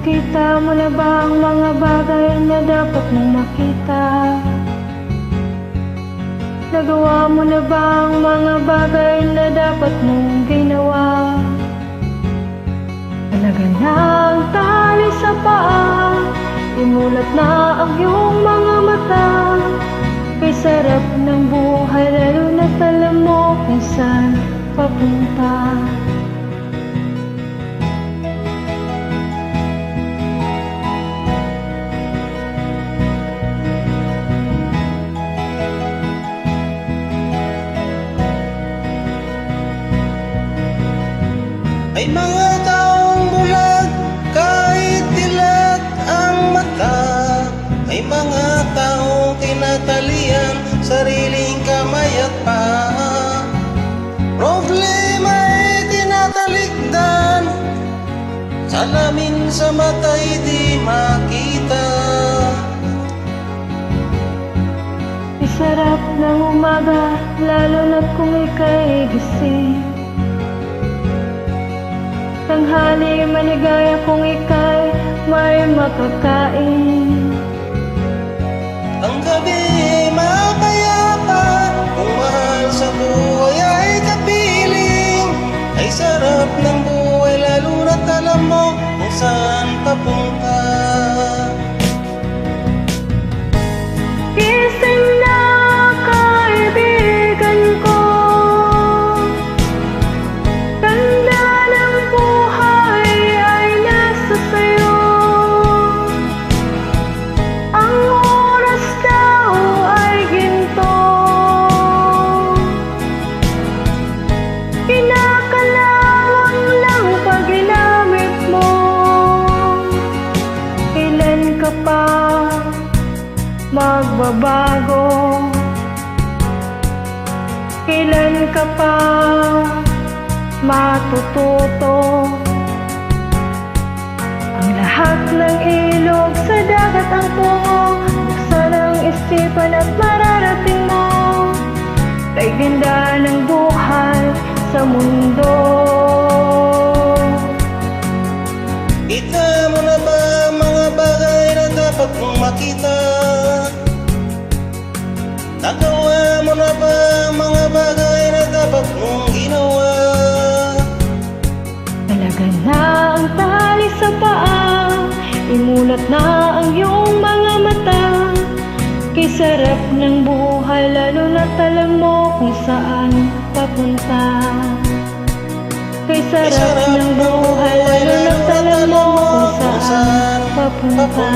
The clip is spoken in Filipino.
Nakita mo na ba ang mga bagay na dapat mong makita? Nagawa mo na ba ang mga bagay na dapat mong ginawa? Talaga na ang tali sa paa, imulat na ang iyong mga mata. Kay sarap ng buhay, lalo na't alam mo kung saan papunta. Ay mga taong bulag, kahit dilat ang mata. Ay mga taong tinatalian, sariling kamay at paa. Problema ay tinatalikdan, salamin sa mata'y di makita. Isarap ng umaga, lalo na't kung ika'y gising. Tanghali maligaya kung ika'y may makakain. Ang gabi mapayapa, kung mahal sa buhay ay kapiling. Ay sarap ng buhay, lalo na't alam mo kung saan papunta. Gising na kaibigan ko, tanda ng buhay ay nasa sayo. Ang oras daw ay ginto, kinakalawang lang pag ginamit mo. Kailan ka pa magbabago? Kailan ka pa matututo? Ang lahat ng ilog sa dagat ang tungo, buksan ang isipan at mararating mo. Kay ganda ng buhay sa mundo. Kita mo na ba ang mga bagay na dapat mong makita? Nagawa mo na ba ang mga bagay na dapat mong ginawa? Talaga na ang tali sa paa, imulat na ang iyong mga mata. Kay sarap ng buhay, lalo na't alam mo kung saan papunta. Kay sarap ng buhay, lalo na't alam mo kung saan papunta.